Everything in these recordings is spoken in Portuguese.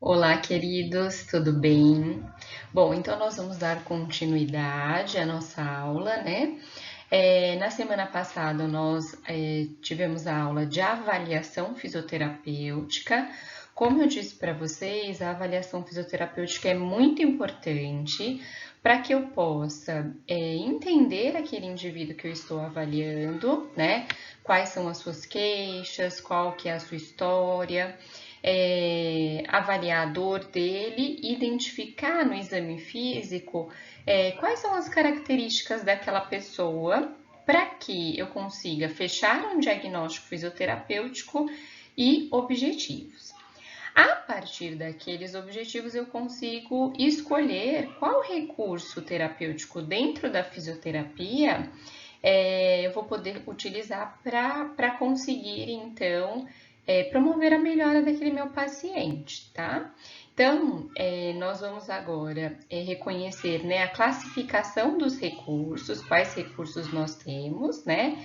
Olá, queridos, tudo bem? Bom, então nós vamos dar continuidade à nossa aula, né? Na semana passada nós tivemos a aula de avaliação fisioterapêutica. Como eu disse para vocês, a avaliação fisioterapêutica é muito importante para que eu possa entender aquele indivíduo que eu estou avaliando, né? Quais são as suas queixas, qual que é a sua história, avaliar a dor dele, identificar no exame físico quais são as características daquela pessoa para que eu consiga fechar um diagnóstico fisioterapêutico e objetivos. A partir daqueles objetivos, eu consigo escolher qual recurso terapêutico dentro da fisioterapia eu vou poder utilizar para conseguir, então, promover a melhora daquele meu paciente, tá? Então, nós vamos agora reconhecer, né, a classificação dos recursos, quais recursos nós temos, né?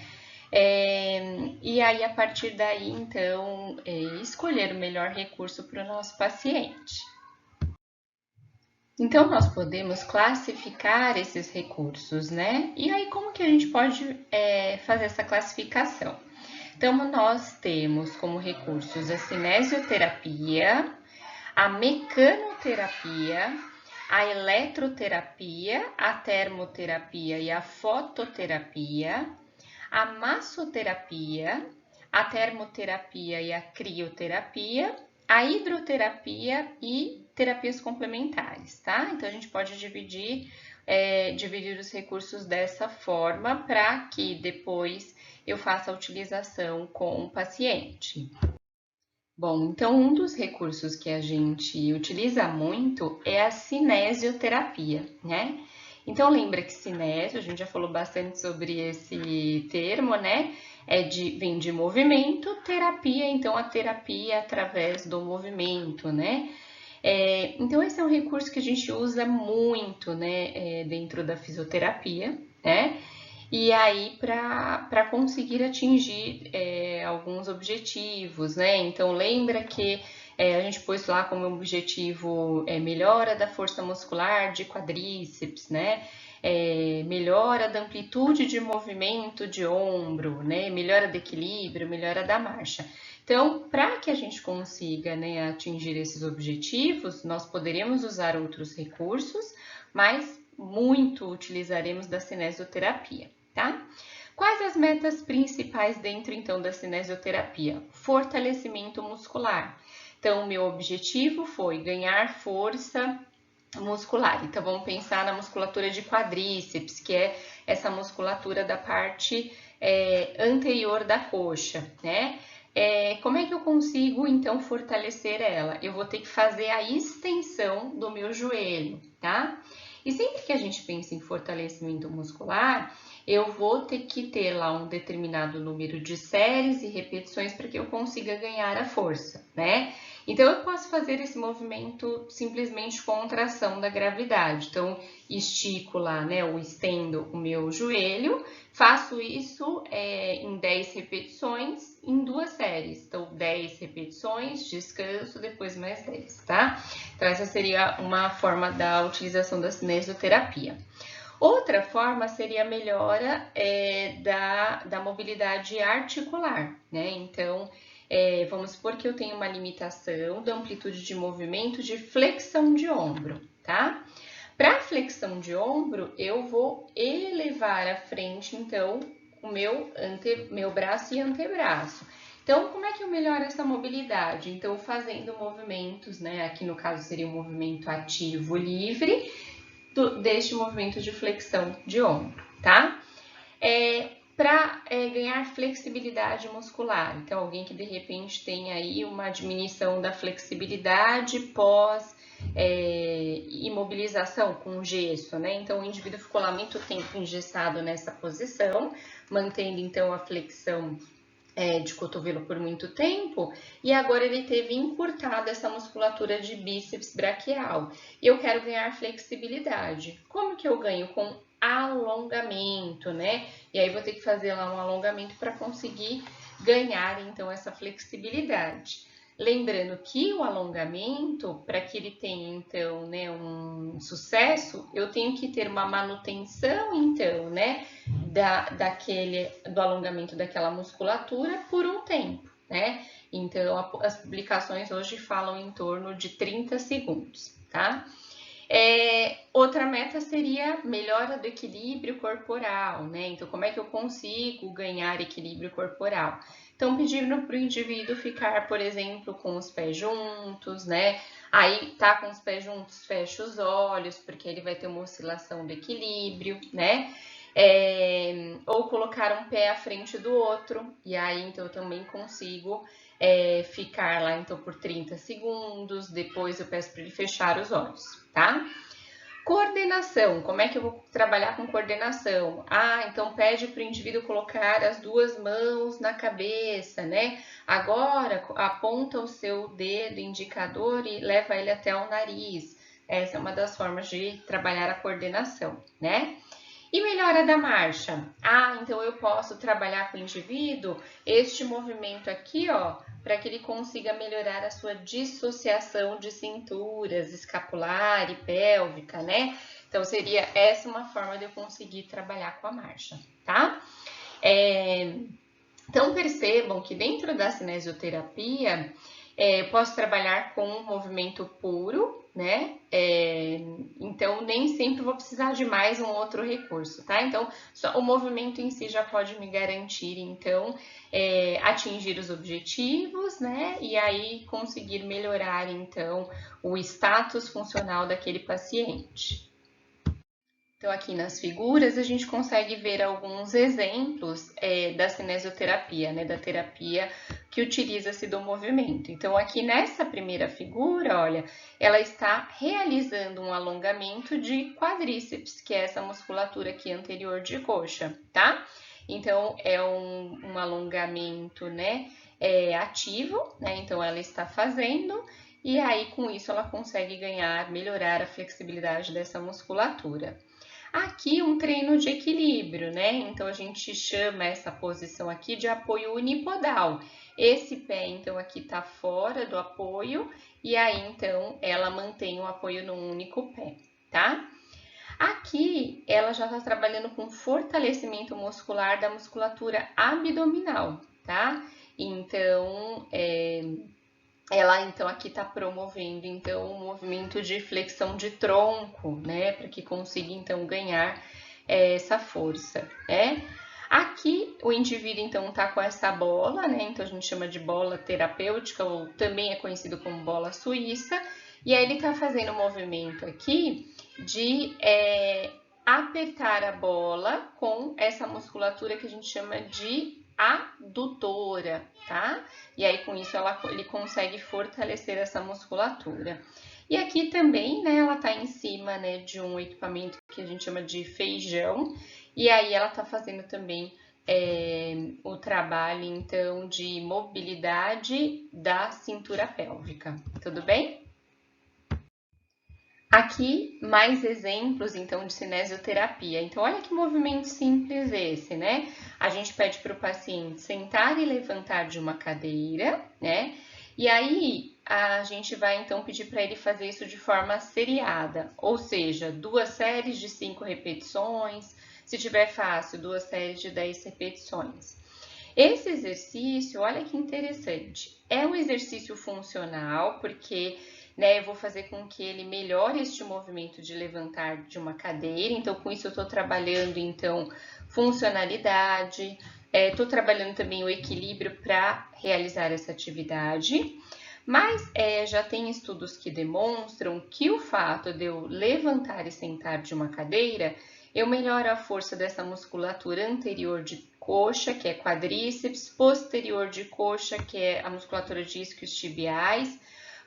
E aí, a partir daí, então, escolher o melhor recurso para o nosso paciente. Então, nós podemos classificar esses recursos, né? E aí, como que a gente pode fazer essa classificação? Então, nós temos como recursos a cinesioterapia, a mecanoterapia, a eletroterapia, a termoterapia e a fototerapia, a massoterapia, a termoterapia e a crioterapia, a hidroterapia e terapias complementares, tá? Então, a gente pode dividir os recursos dessa forma para que depois eu faça a utilização com o paciente. Bom, então um dos recursos que a gente utiliza muito é a cinesioterapia, né? Então lembra que cinésio, a gente já falou bastante sobre esse termo, né? Vem de movimento, terapia, então a terapia é através do movimento, né? Então esse é um recurso que a gente usa muito, né, dentro da fisioterapia, né? E aí, para conseguir atingir alguns objetivos, né? Então, lembra que a gente pôs lá como objetivo melhora da força muscular de quadríceps, né? Melhora da amplitude de movimento de ombro, né? Melhora do equilíbrio, melhora da marcha. Então, para que a gente consiga, né, atingir esses objetivos, nós poderíamos usar outros recursos, mas muito utilizaremos da cinesioterapia, tá? Quais as metas principais dentro, então, da cinesioterapia? Fortalecimento muscular. Então, o meu objetivo foi ganhar força muscular. Então, vamos pensar na musculatura de quadríceps, que é essa musculatura da parte anterior da coxa, né? Como é que eu consigo, então, fortalecer ela? Eu vou ter que fazer a extensão do meu joelho, tá? E sempre que a gente pensa em fortalecimento muscular, eu vou ter que ter lá um determinado número de séries e repetições para que eu consiga ganhar a força, né? Então, eu posso fazer esse movimento simplesmente com contração da gravidade. Então, estico lá, né, ou estendo o meu joelho, faço isso em 10 repetições em 2 séries. Então, 10 repetições, descanso, depois mais 10, tá? Então, essa seria uma forma da utilização da cinesioterapia. Outra forma seria a melhora da mobilidade articular, né? Então, vamos supor que eu tenho uma limitação da amplitude de movimento de flexão de ombro, tá? Para flexão de ombro, eu vou elevar à frente, então, o meu braço e antebraço. Então, como é que eu melhoro essa mobilidade? Então, fazendo movimentos, né? Aqui no caso seria um movimento ativo livre deste movimento de flexão de ombro, tá? Para ganhar flexibilidade muscular. Então, alguém que de repente tem aí uma diminuição da flexibilidade pós imobilização com gesso, né? Então, o indivíduo ficou lá muito tempo engessado nessa posição, mantendo então a flexão de cotovelo por muito tempo, e agora ele teve encurtado essa musculatura de bíceps braquial. E eu quero ganhar flexibilidade. Como que eu ganho? Com alongamento, né? E aí vou ter que fazer lá um alongamento para conseguir ganhar então essa flexibilidade. Lembrando que o alongamento, para que ele tenha, então, né, um sucesso, eu tenho que ter uma manutenção, então, né, do alongamento daquela musculatura por um tempo, né? Então, as publicações hoje falam em torno de 30 segundos, tá? Outra meta seria melhora do equilíbrio corporal, né? Então, como é que eu consigo ganhar equilíbrio corporal? Então, pedindo para o indivíduo ficar, por exemplo, com os pés juntos, né? Aí, tá com os pés juntos, fecha os olhos, porque ele vai ter uma oscilação do equilíbrio, né? Ou colocar um pé à frente do outro, e aí, então, eu também consigo ficar lá, então, por 30 segundos, depois eu peço para ele fechar os olhos, tá? Coordenação, como é que eu vou trabalhar com coordenação? Então pede para o indivíduo colocar as duas mãos na cabeça, né? Agora aponta o seu dedo indicador e leva ele até o nariz. Essa é uma das formas de trabalhar a coordenação, né? E melhora da marcha. Então eu posso trabalhar com o indivíduo este movimento aqui, ó, para que ele consiga melhorar a sua dissociação de cinturas escapular e pélvica, né? Então seria essa uma forma de eu conseguir trabalhar com a marcha, tá? Então percebam que dentro da cinesioterapia eu posso trabalhar com um movimento puro, né? Então, nem sempre vou precisar de mais um outro recurso, tá? Então, só o movimento em si já pode me garantir, então, atingir os objetivos, né? E aí conseguir melhorar, então, o status funcional daquele paciente. Então, aqui nas figuras, a gente consegue ver alguns exemplos da cinesioterapia, né? Da terapia que utiliza-se do movimento. Então, aqui nessa primeira figura, olha, ela está realizando um alongamento de quadríceps, que é essa musculatura aqui anterior de coxa, tá? Então, é um alongamento, né, ativo, né? Então, ela está fazendo, e aí, com isso, ela consegue melhorar a flexibilidade dessa musculatura. Aqui um treino de equilíbrio, né? Então a gente chama essa posição aqui de apoio unipodal. Esse pé, então, aqui tá fora do apoio e aí, então, ela mantém o apoio num único pé, tá? Aqui ela já tá trabalhando com fortalecimento muscular da musculatura abdominal, tá? Então, ela então aqui está promovendo então um movimento de flexão de tronco, né, para que consiga então ganhar essa força, né? Aqui o indivíduo então tá com essa bola, né? Então a gente chama de bola terapêutica ou também é conhecido como bola suíça, e aí ele tá fazendo um movimento aqui de apertar a bola com essa musculatura que a gente chama de adutora, tá? E aí, com isso, ele consegue fortalecer essa musculatura. E aqui também, né, ela tá em cima, né, de um equipamento que a gente chama de feijão. E aí, ela tá fazendo também o trabalho, então, de mobilidade da cintura pélvica. Tudo bem? Aqui, mais exemplos, então, de cinesioterapia. Então, olha que movimento simples esse, né? A gente pede para o paciente sentar e levantar de uma cadeira, né? E aí, a gente vai, então, pedir para ele fazer isso de forma seriada, ou seja, 2 séries de 5 repetições, se tiver fácil, 2 séries de 10 repetições. Esse exercício, olha que interessante, é um exercício funcional, porque eu vou fazer com que ele melhore este movimento de levantar de uma cadeira. Então, com isso eu estou trabalhando, então, funcionalidade, estou trabalhando também o equilíbrio para realizar essa atividade. Mas já tem estudos que demonstram que o fato de eu levantar e sentar de uma cadeira, eu melhoro a força dessa musculatura anterior de coxa, que é quadríceps, posterior de coxa, que é a musculatura de isquios tibiais,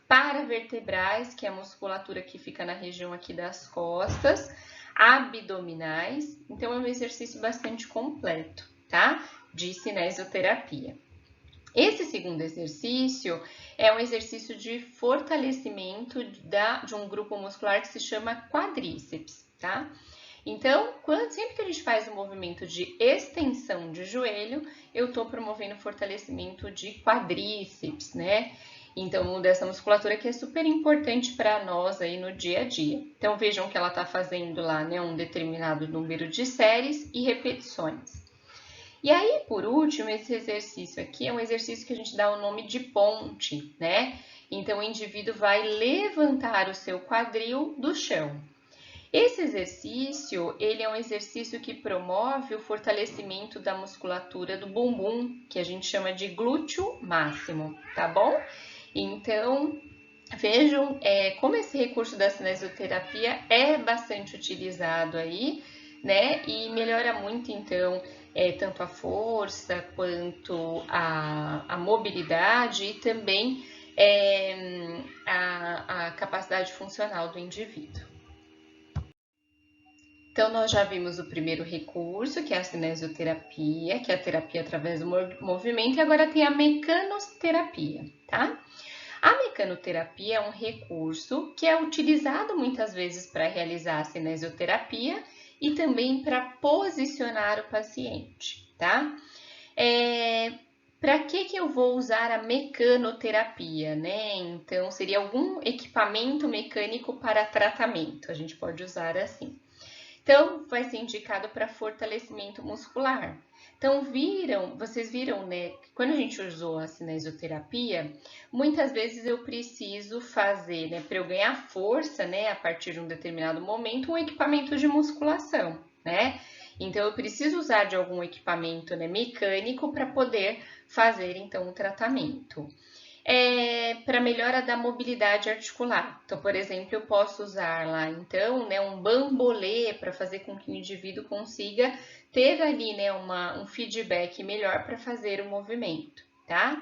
paravertebrais, que é a musculatura que fica na região aqui das costas, abdominais. Então, é um exercício bastante completo, tá? De cinesioterapia. Esse segundo exercício é um exercício de fortalecimento de um grupo muscular que se chama quadríceps, tá? Então, sempre que a gente faz um movimento de extensão de joelho, eu estou promovendo fortalecimento de quadríceps, né? Então, dessa musculatura que é super importante para nós aí no dia a dia. Então, vejam que ela está fazendo lá, né, um determinado número de séries e repetições. E aí, por último, esse exercício aqui é um exercício que a gente dá o nome de ponte, né? Então, o indivíduo vai levantar o seu quadril do chão. Esse exercício, ele é um exercício que promove o fortalecimento da musculatura do bumbum, que a gente chama de glúteo máximo, tá bom? Então, vejam como esse recurso da cinesioterapia é bastante utilizado aí, né? E melhora muito, então, tanto a força quanto a mobilidade e também a capacidade funcional do indivíduo. Então, nós já vimos o primeiro recurso, que é a cinesioterapia, que é a terapia através do movimento, e agora tem a mecanoterapia, tá? A mecanoterapia é um recurso que é utilizado muitas vezes para realizar a cinesioterapia e também para posicionar o paciente, tá? Para que eu vou usar a mecanoterapia, né? Então, seria algum equipamento mecânico para tratamento, a gente pode usar assim. Então, vai ser indicado para fortalecimento muscular. Então, vocês viram, né, que quando a gente usou a cinesioterapia, muitas vezes eu preciso fazer, né, para eu ganhar força, né, a partir de um determinado momento, um equipamento de musculação, né? Então, eu preciso usar de algum equipamento, né, mecânico para poder fazer, então, o tratamento. Para melhora da mobilidade articular. Então, por exemplo, eu posso usar lá, então, né, um bambolê para fazer com que o indivíduo consiga ter ali, né, um feedback melhor para fazer o movimento, tá?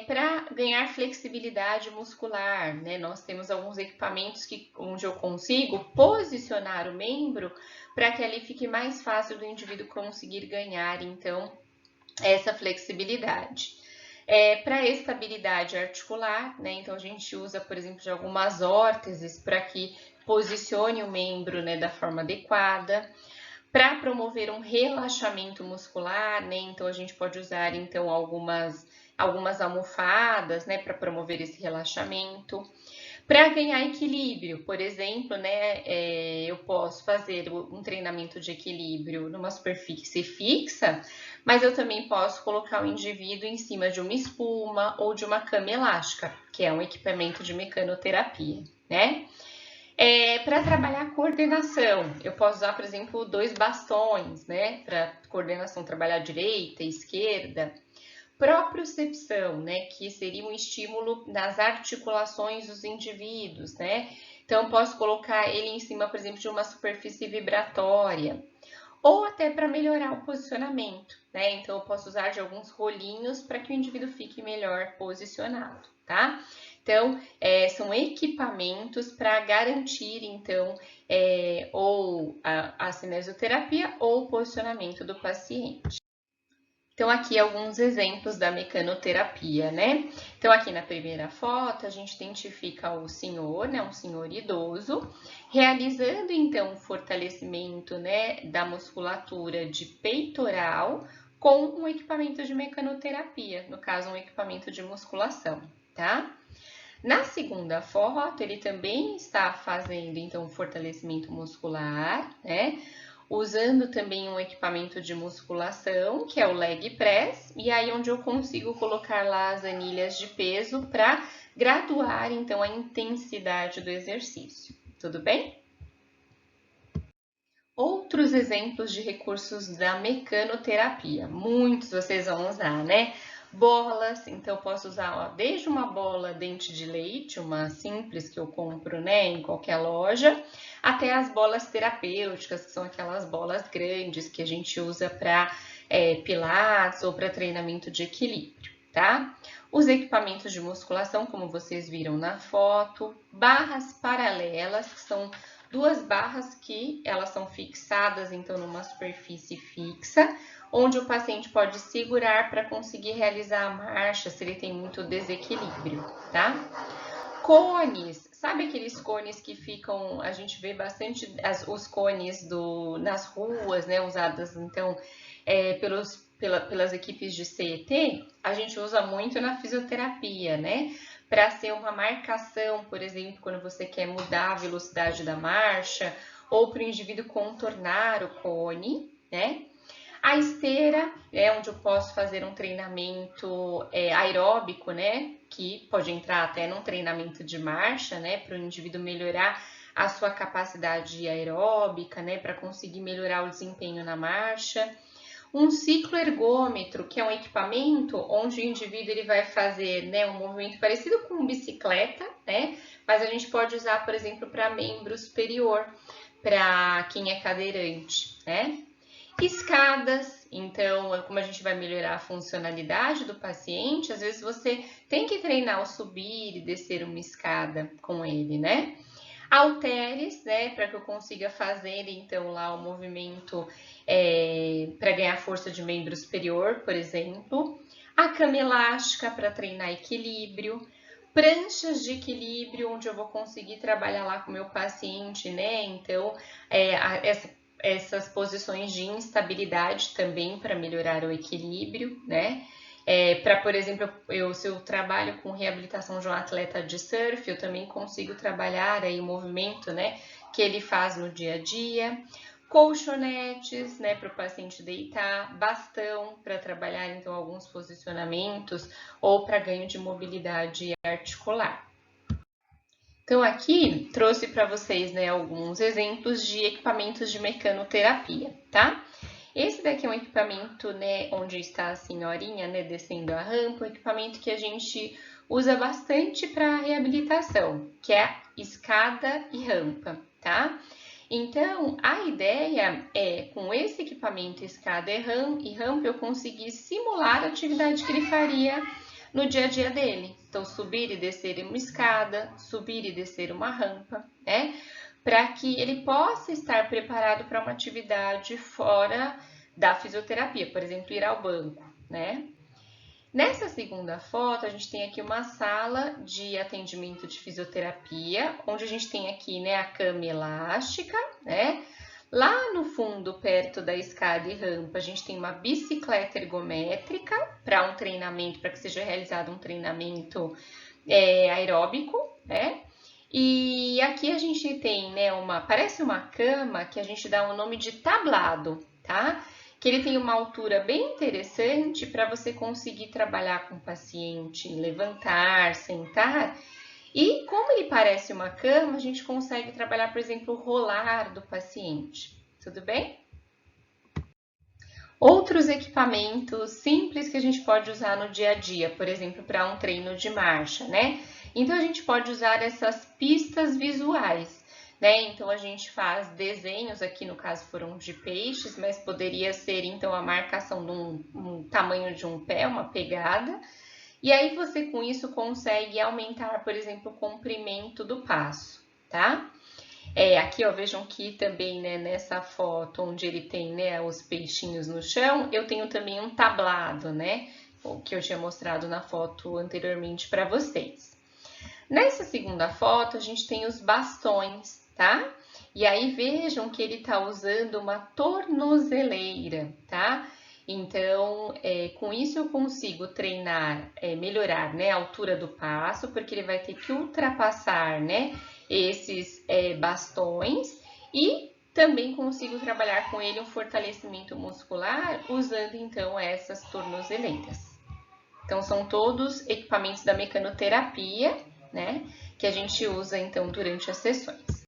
Para ganhar flexibilidade muscular, né? Nós temos alguns equipamentos onde eu consigo posicionar o membro para que ali fique mais fácil do indivíduo conseguir ganhar, então, essa flexibilidade. Para estabilidade articular, né? Então a gente usa, por exemplo, de algumas órteses para que posicione o membro, né, da forma adequada. Para promover um relaxamento muscular, né? Então a gente pode usar então algumas almofadas, né, para promover esse relaxamento. Para ganhar equilíbrio, por exemplo, né, eu posso fazer um treinamento de equilíbrio numa superfície fixa, mas eu também posso colocar o indivíduo em cima de uma espuma ou de uma cama elástica, que é um equipamento de mecanoterapia, né? Para trabalhar coordenação, eu posso usar, por exemplo, 2 bastões, né? Para coordenação, trabalhar direita, esquerda. Propriocepção, né, que seria um estímulo nas articulações dos indivíduos, né? Então, posso colocar ele em cima, por exemplo, de uma superfície vibratória, ou até para melhorar o posicionamento, né? Então, eu posso usar de alguns rolinhos para que o indivíduo fique melhor posicionado, tá? Então, são equipamentos para garantir, então, ou a cinesioterapia ou o posicionamento do paciente. Então, aqui alguns exemplos da mecanoterapia, né? Então, aqui na primeira foto, a gente identifica o senhor, né? Um senhor idoso, realizando, então, o fortalecimento, né, da musculatura de peitoral com um equipamento de mecanoterapia, no caso, um equipamento de musculação, tá? Na segunda foto, ele também está fazendo, então, fortalecimento muscular, né? Usando também um equipamento de musculação, que é o leg press, e aí onde eu consigo colocar lá as anilhas de peso para graduar, então, a intensidade do exercício. Tudo bem? Outros exemplos de recursos da mecanoterapia, muitos vocês vão usar, né? Bolas, então eu posso usar desde uma bola dente de leite, uma simples que eu compro, né, em qualquer loja, até as bolas terapêuticas, que são aquelas bolas grandes que a gente usa para pilates ou para treinamento de equilíbrio, tá? Os equipamentos de musculação, como vocês viram na foto, barras paralelas, que são 2 barras que elas são fixadas, então, numa superfície fixa, onde o paciente pode segurar para conseguir realizar a marcha se ele tem muito desequilíbrio, tá? Cones, sabe aqueles cones que ficam, a gente vê bastante os cones nas ruas, né, usadas, então, pelas equipes de CET, a gente usa muito na fisioterapia, né? Para ser uma marcação, por exemplo, quando você quer mudar a velocidade da marcha, ou para o indivíduo contornar o cone, né? A esteira é onde eu posso fazer um treinamento aeróbico, né? Que pode entrar até num treinamento de marcha, né? Para o indivíduo melhorar a sua capacidade aeróbica, né? Para conseguir melhorar o desempenho na marcha. Um ciclo ergômetro, que é um equipamento onde o indivíduo ele vai fazer, né, um movimento parecido com bicicleta, né? Mas a gente pode usar, por exemplo, para membro superior, para quem é cadeirante, né? Escadas, então, como a gente vai melhorar a funcionalidade do paciente, às vezes você tem que treinar o subir e descer uma escada com ele, né? Halteres, né, para que eu consiga fazer, então, lá o movimento para ganhar força de membro superior, por exemplo. A cama elástica para treinar equilíbrio. Pranchas de equilíbrio, onde eu vou conseguir trabalhar lá com o meu paciente, né? Então, essas posições de instabilidade também para melhorar o equilíbrio, né? Para, por exemplo, se eu trabalho com reabilitação de um atleta de surf, eu também consigo trabalhar aí o movimento, né, que ele faz no dia a dia. Colchonetes, né, para o paciente deitar, bastão para trabalhar então alguns posicionamentos ou para ganho de mobilidade articular. Então aqui trouxe para vocês, né, alguns exemplos de equipamentos de mecanoterapia, tá? Esse daqui é um equipamento, né, onde está a senhorinha, né, descendo a rampa, um equipamento que a gente usa bastante para reabilitação, que é a escada e rampa, tá? Então, a ideia é, com esse equipamento escada e rampa, eu conseguir simular a atividade que ele faria no dia a dia dele. Então, subir e descer uma escada, subir e descer uma rampa, né? Para que ele possa estar preparado para uma atividade fora da fisioterapia, por exemplo, ir ao banco, né? Nessa segunda foto, a gente tem aqui uma sala de atendimento de fisioterapia, onde a gente tem aqui, né, a cama elástica, né? Lá no fundo, perto da escada e rampa, a gente tem uma bicicleta ergométrica para um treinamento, para que seja realizado um treinamento aeróbico, né? E aqui a gente tem, né, parece uma cama que a gente dá o nome de tablado, tá? Que ele tem uma altura bem interessante para você conseguir trabalhar com o paciente, levantar, sentar. E como ele parece uma cama, a gente consegue trabalhar, por exemplo, o rolar do paciente. Tudo bem? Outros equipamentos simples que a gente pode usar no dia a dia, por exemplo, para um treino de marcha, né? Então a gente pode usar essas pistas visuais, né? Então a gente faz desenhos, aqui no caso foram de peixes, mas poderia ser então a marcação de um tamanho de um pé, uma pegada. E aí você com isso consegue aumentar, por exemplo, o comprimento do passo, tá? Aqui, ó, vejam que também, né, nessa foto onde ele tem, né, os peixinhos no chão, eu tenho também um tablado, né, o que eu tinha mostrado na foto anteriormente para vocês. Nessa segunda foto, a gente tem os bastões, tá? E aí vejam que ele tá usando uma tornozeleira, tá? Então, com isso eu consigo treinar, melhorar, né, a altura do passo, porque ele vai ter que ultrapassar, né, esses bastões e também consigo trabalhar com ele um fortalecimento muscular usando então essas tornozeleiras. Então são todos equipamentos da mecanoterapia, né, que a gente usa então durante as sessões.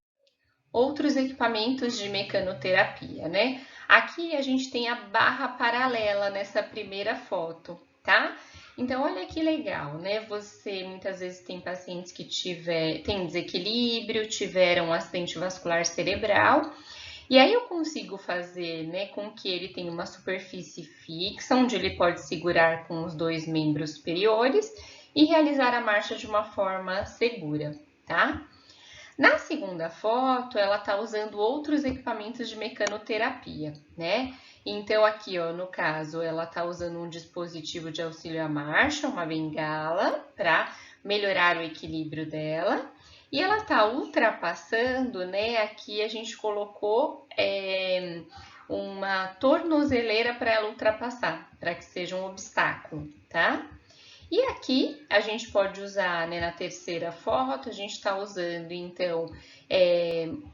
Outros equipamentos de mecanoterapia, né? Aqui a gente tem a barra paralela nessa primeira foto, tá? Então, olha que legal, né? Você muitas vezes tem pacientes que têm desequilíbrio, tiveram um acidente vascular cerebral, e aí eu consigo fazer, né, com que ele tenha uma superfície fixa, onde ele pode segurar com os dois membros superiores e realizar a marcha de uma forma segura, tá? Na segunda foto, ela está usando outros equipamentos de mecanoterapia, né? Então, aqui, ó, no caso, ela está usando um dispositivo de auxílio à marcha, uma bengala, para melhorar o equilíbrio dela. E ela está ultrapassando, né? Aqui a gente colocou uma tornozeleira para ela ultrapassar, para que seja um obstáculo, tá? E aqui a gente pode usar, né, na terceira foto, a gente está usando então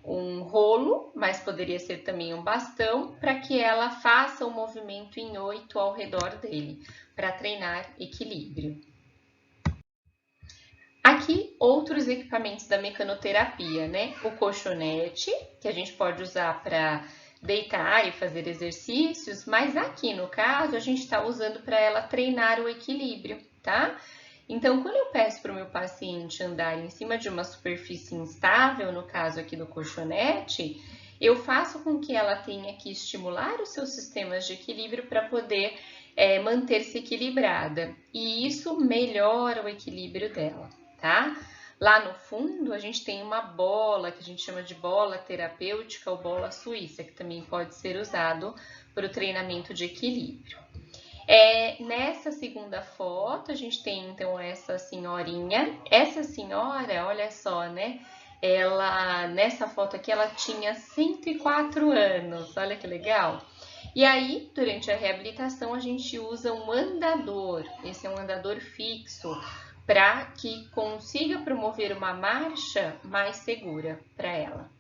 um rolo, mas poderia ser também um bastão, para que ela faça o movimento em 8 ao redor dele, para treinar equilíbrio. Aqui, outros equipamentos da mecanoterapia, né? O colchonete, que a gente pode usar para deitar e fazer exercícios, mas aqui no caso a gente está usando para ela treinar o equilíbrio, tá? Então, quando eu peço para o meu paciente andar em cima de uma superfície instável, no caso aqui do colchonete, eu faço com que ela tenha que estimular os seus sistemas de equilíbrio para poder manter-se equilibrada. E isso melhora o equilíbrio dela, tá? Lá no fundo, a gente tem uma bola, que a gente chama de bola terapêutica ou bola suíça, que também pode ser usado para o treinamento de equilíbrio. Nessa segunda foto, a gente tem então essa senhorinha. Essa senhora, olha só, né? Nessa foto aqui, ela tinha 104 anos, olha que legal. E aí, durante a reabilitação, a gente usa um andador. Esse é um andador fixo, para que consiga promover uma marcha mais segura para ela.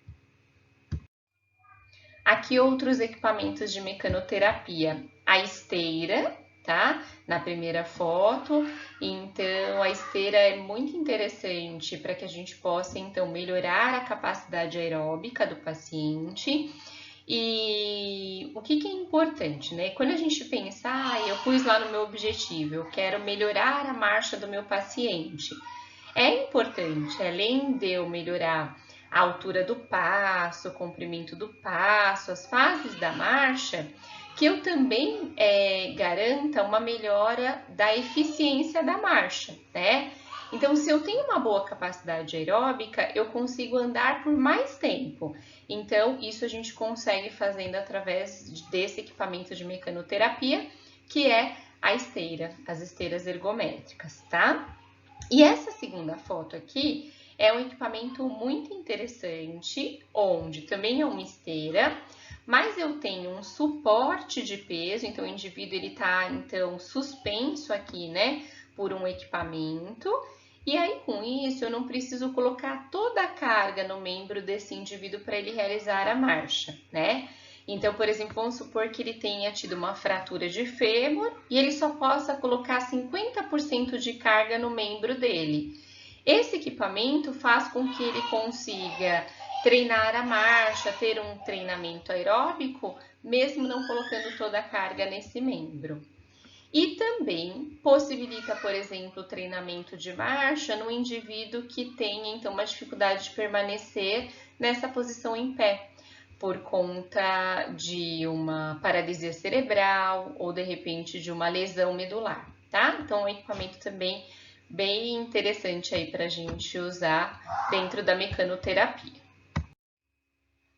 Aqui outros equipamentos de mecanoterapia. A esteira, tá? Na primeira foto. Então, a esteira é muito interessante para que a gente possa, então, melhorar a capacidade aeróbica do paciente. E o que é importante, né? Quando a gente pensa, eu pus lá no meu objetivo, eu quero melhorar a marcha do meu paciente. É importante, além de eu melhorar a altura do passo, o comprimento do passo, as fases da marcha, que eu também garanta uma melhora da eficiência da marcha, né? Então, se eu tenho uma boa capacidade aeróbica, eu consigo andar por mais tempo. Então, isso a gente consegue fazendo através desse equipamento de mecanoterapia, que é a esteira, as esteiras ergométricas, tá? E essa segunda foto aqui é um equipamento muito interessante, onde também é uma esteira, mas eu tenho um suporte de peso, então o indivíduo ele tá então suspenso aqui, né, por um equipamento. E aí, com isso, eu não preciso colocar toda a carga no membro desse indivíduo para ele realizar a marcha, né? Então, por exemplo, vamos supor que ele tenha tido uma fratura de fêmur e ele só possa colocar 50% de carga no membro dele. Esse equipamento faz com que ele consiga treinar a marcha, ter um treinamento aeróbico, mesmo não colocando toda a carga nesse membro. E também possibilita, por exemplo, o treinamento de marcha no indivíduo que tenha, então, uma dificuldade de permanecer nessa posição em pé, por conta de uma paralisia cerebral ou, de repente, de uma lesão medular, tá? Então, é um equipamento também bem interessante aí para a gente usar dentro da mecanoterapia.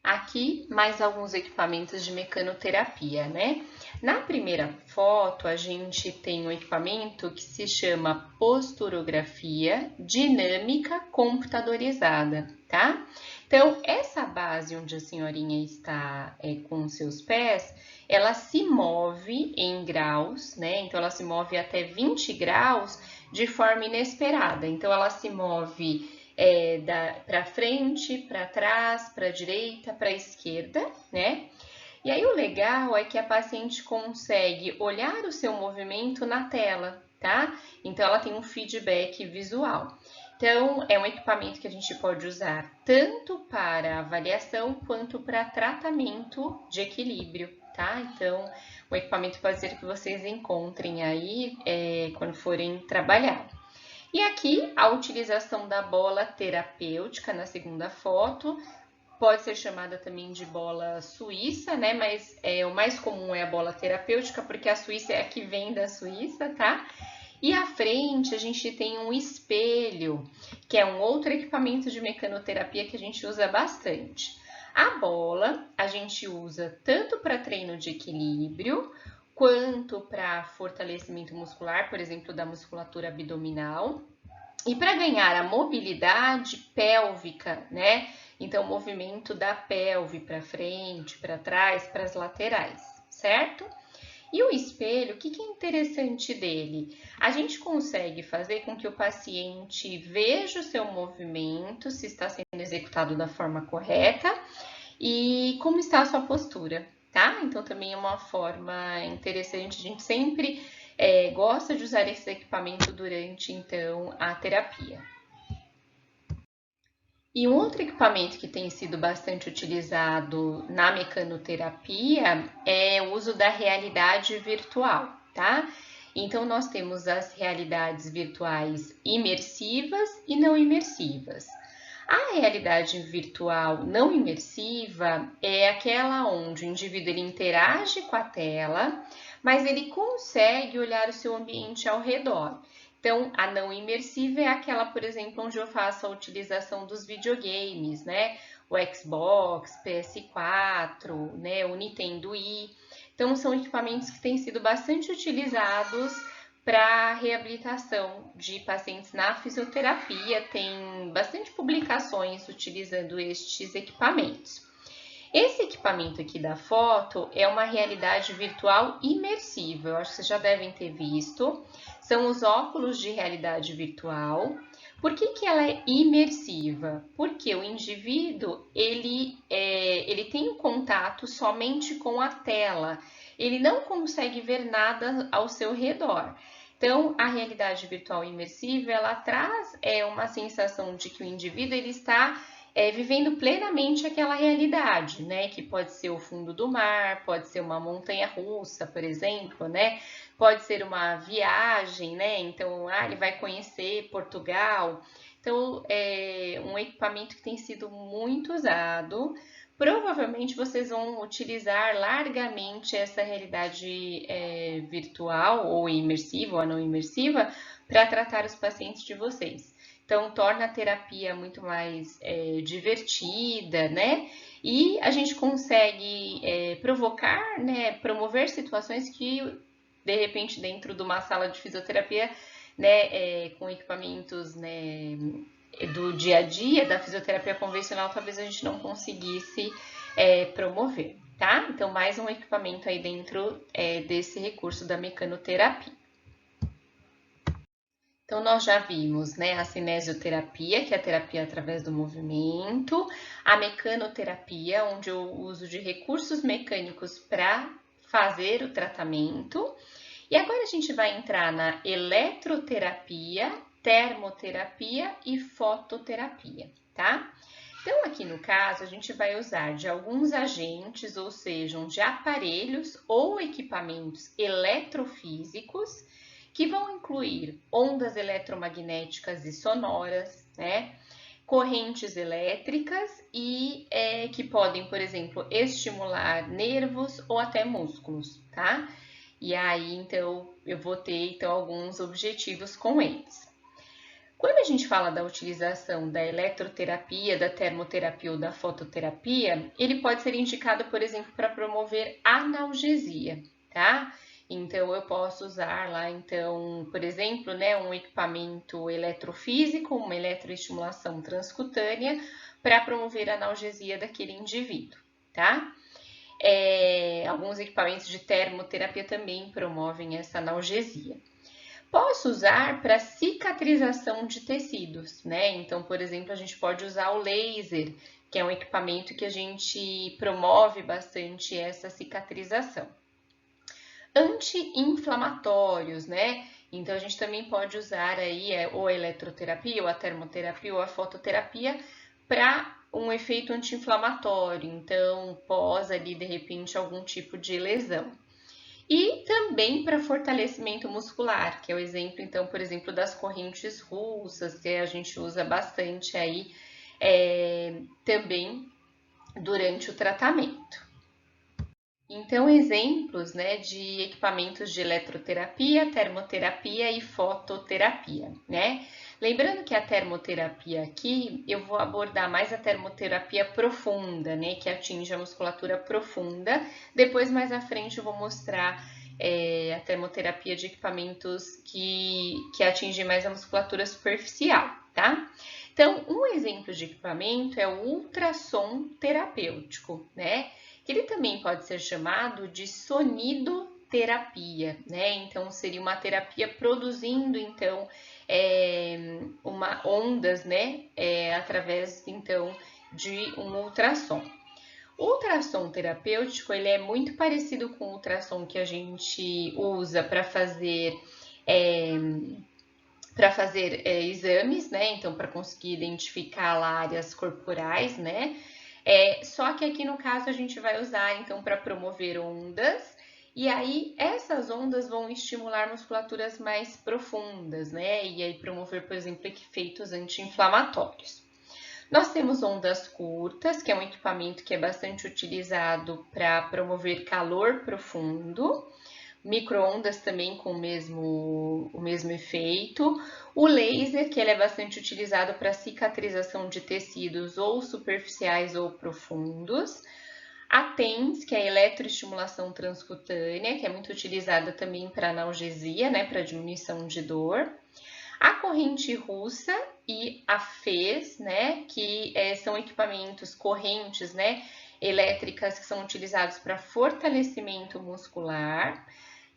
Aqui, mais alguns equipamentos de mecanoterapia, né? Na primeira foto, a gente tem um equipamento que se chama posturografia dinâmica computadorizada, tá? Então, essa base onde a senhorinha está com seus pés, ela se move em graus, né? Então, ela se move até 20 graus de forma inesperada. Então, ela se move para frente, para trás, para direita, para esquerda, né? E aí o legal é que a paciente consegue olhar o seu movimento na tela, tá? Então ela tem um feedback visual. Então é um equipamento que a gente pode usar tanto para avaliação quanto para tratamento de equilíbrio, tá? Então o equipamento pode ser que vocês encontrem aí quando forem trabalhar. E aqui a utilização da bola terapêutica na segunda foto, pode ser chamada também de bola suíça, né? Mas o mais comum é a bola terapêutica, porque a suíça é a que vem da Suíça, tá? E à frente a gente tem um espelho, que é um outro equipamento de mecanoterapia que a gente usa bastante. A bola a gente usa tanto para treino de equilíbrio, quanto para fortalecimento muscular, por exemplo, da musculatura abdominal. E para ganhar a mobilidade pélvica, né? Então, o movimento da pelve para frente, para trás, para as laterais, certo? E o espelho, o que é interessante dele? A gente consegue fazer com que o paciente veja o seu movimento, se está sendo executado da forma correta e como está a sua postura, tá? Então, também é uma forma interessante, a gente sempre gosta de usar esse equipamento durante, então, a terapia. E um outro equipamento que tem sido bastante utilizado na mecanoterapia é o uso da realidade virtual, tá? Então, nós temos as realidades virtuais imersivas e não imersivas. A realidade virtual não imersiva é aquela onde o indivíduo ele interage com a tela, mas ele consegue olhar o seu ambiente ao redor. Então, a não imersiva é aquela, por exemplo, onde eu faço a utilização dos videogames, né? O Xbox, PS4, né? O Nintendo Wii. Então, são equipamentos que têm sido bastante utilizados para reabilitação de pacientes na fisioterapia. Tem bastante publicações utilizando estes equipamentos. Esse equipamento aqui da foto é uma realidade virtual imersiva, eu acho que vocês já devem ter visto. São os óculos de realidade virtual. Por que ela é imersiva? Porque o indivíduo ele tem um contato somente com a tela, ele não consegue ver nada ao seu redor. Então, a realidade virtual imersiva, ela traz uma sensação de que o indivíduo ele está vivendo plenamente aquela realidade, né? Que pode ser o fundo do mar, pode ser uma montanha-russa, por exemplo, né? Pode ser uma viagem, né? Então, ele vai conhecer Portugal. Então, é um equipamento que tem sido muito usado. Provavelmente vocês vão utilizar largamente essa realidade virtual ou imersiva ou não imersiva para tratar os pacientes de vocês. Então, torna a terapia muito mais divertida, né? E a gente consegue provocar, né? Promover situações que, de repente, dentro de uma sala de fisioterapia, né? Com equipamentos, né? Do dia a dia, da fisioterapia convencional, talvez a gente não conseguisse promover, tá? Então, mais um equipamento aí dentro desse recurso da mecanoterapia. Então, nós já vimos, né, a cinesioterapia, que é a terapia através do movimento, a mecanoterapia, onde eu uso de recursos mecânicos para fazer o tratamento. E agora a gente vai entrar na eletroterapia, termoterapia e fototerapia, tá? Então, aqui no caso, a gente vai usar de alguns agentes, ou seja, de aparelhos ou equipamentos eletrofísicos, que vão incluir ondas eletromagnéticas e sonoras, né? Correntes elétricas e que podem, por exemplo, estimular nervos ou até músculos, tá? E aí, então, eu vou ter então alguns objetivos com eles. Quando a gente fala da utilização da eletroterapia, da termoterapia ou da fototerapia, ele pode ser indicado, por exemplo, para promover analgesia, tá? Então, eu posso usar lá, então, por exemplo, né, um equipamento eletrofísico, uma eletroestimulação transcutânea, para promover a analgesia daquele indivíduo, tá? Alguns equipamentos de termoterapia também promovem essa analgesia. Posso usar para cicatrização de tecidos, né? Então, por exemplo, a gente pode usar o laser, que é um equipamento que a gente promove bastante essa cicatrização. Anti-inflamatórios, né? Então, a gente também pode usar aí ou a eletroterapia, ou a termoterapia, ou a fototerapia para um efeito anti-inflamatório. Então, pós ali, de repente, algum tipo de lesão. E também para fortalecimento muscular, que é o exemplo, então, por exemplo, das correntes russas, que a gente usa bastante aí também durante o tratamento. Então, exemplos, né, de equipamentos de eletroterapia, termoterapia e fototerapia, né? Lembrando que a termoterapia aqui, eu vou abordar mais a termoterapia profunda, né, que atinge a musculatura profunda. Depois, mais à frente, eu vou mostrar a termoterapia de equipamentos que atingem mais a musculatura superficial, tá? Então, um exemplo de equipamento é o ultrassom terapêutico, né? Que ele também pode ser chamado de sonidoterapia, né? Então, seria uma terapia produzindo, então, ondas, né? Através, então, de um ultrassom. O ultrassom terapêutico, ele é muito parecido com o ultrassom que a gente usa para fazer exames, né? Então, para conseguir identificar lá áreas corporais, né? Só que aqui no caso a gente vai usar então para promover ondas, e aí essas ondas vão estimular musculaturas mais profundas, né? E aí promover, por exemplo, efeitos anti-inflamatórios. Nós temos ondas curtas, que é um equipamento que é bastante utilizado para promover calor profundo. Micro-ondas também com o mesmo efeito. O laser, que ele é bastante utilizado para cicatrização de tecidos ou superficiais ou profundos. A TENS, que é a eletroestimulação transcutânea, que é muito utilizada também para analgesia, né, para diminuição de dor. A corrente russa e a FES, né, que são equipamentos correntes, né, elétricas que são utilizados para fortalecimento muscular.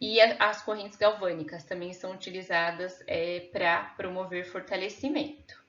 E as correntes galvânicas também são utilizadas para promover fortalecimento.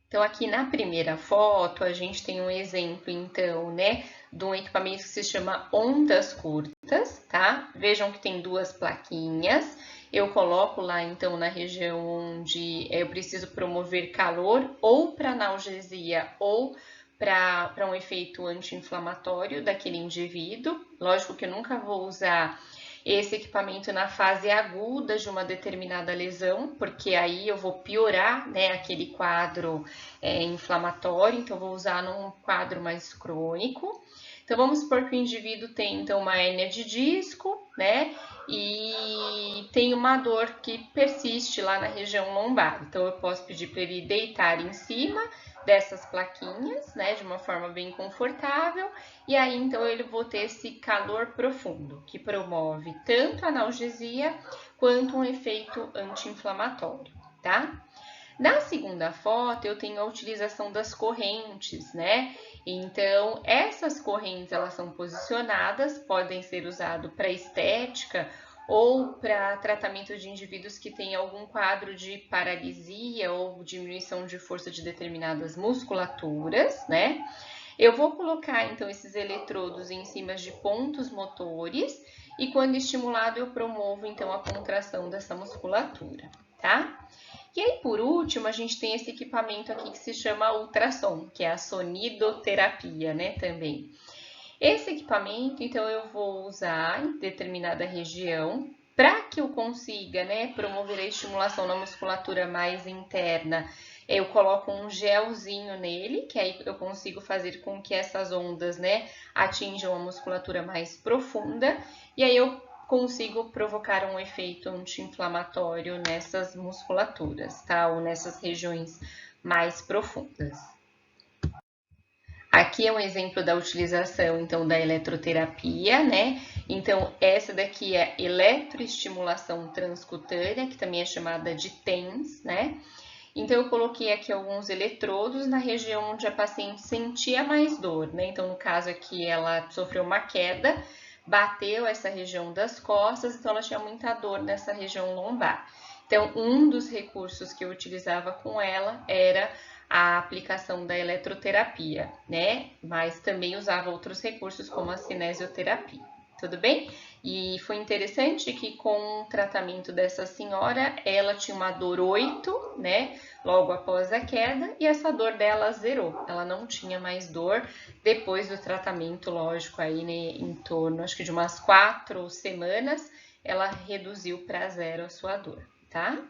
Então, aqui na primeira foto, a gente tem um exemplo, então, né, de um equipamento que se chama ondas curtas, tá? Vejam que tem duas plaquinhas. Eu coloco lá, então, na região onde eu preciso promover calor, ou para analgesia, ou para um efeito anti-inflamatório daquele indivíduo. Lógico que eu nunca vou usar esse equipamento na fase aguda de uma determinada lesão, porque aí eu vou piorar, né, aquele quadro inflamatório, então eu vou usar num quadro mais crônico. Então, vamos supor que o indivíduo tem, então, uma hérnia de disco, né, e tem uma dor que persiste lá na região lombar. Então, eu posso pedir para ele deitar em cima dessas plaquinhas, né, de uma forma bem confortável, e aí, então, eu vou ter esse calor profundo, que promove tanto a analgesia quanto um efeito anti-inflamatório, tá? Na segunda foto, eu tenho a utilização das correntes, né? Então, essas correntes, elas são posicionadas, podem ser usadas para estética ou para tratamento de indivíduos que têm algum quadro de paralisia ou diminuição de força de determinadas musculaturas, né? Eu vou colocar, então, esses eletrodos em cima de pontos motores e, quando estimulado, eu promovo, então, a contração dessa musculatura, tá? E aí, por último, a gente tem esse equipamento aqui que se chama ultrassom, que é a sonidoterapia, né, também. Esse equipamento, então, eu vou usar em determinada região para que eu consiga, né, promover a estimulação na musculatura mais interna. Eu coloco um gelzinho nele, que aí eu consigo fazer com que essas ondas, né, atinjam a musculatura mais profunda, e aí eu consigo provocar um efeito anti-inflamatório nessas musculaturas, tá? Ou nessas regiões mais profundas. Aqui é um exemplo da utilização, então, da eletroterapia, né? Então, essa daqui é eletroestimulação transcutânea, que também é chamada de TENS, né? Então, eu coloquei aqui alguns eletrodos na região onde a paciente sentia mais dor, né? Então, no caso aqui, ela sofreu uma queda, bateu essa região das costas, então ela tinha muita dor nessa região lombar. Então, um dos recursos que eu utilizava com ela era a aplicação da eletroterapia, né? Mas também usava outros recursos como a cinesioterapia, tudo bem? E foi interessante que com o tratamento dessa senhora, ela tinha uma dor 8, né? Logo após a queda, e essa dor dela zerou. Ela não tinha mais dor depois do tratamento, lógico, aí né, em torno, acho que de umas 4 semanas, ela reduziu para zero a sua dor, tá?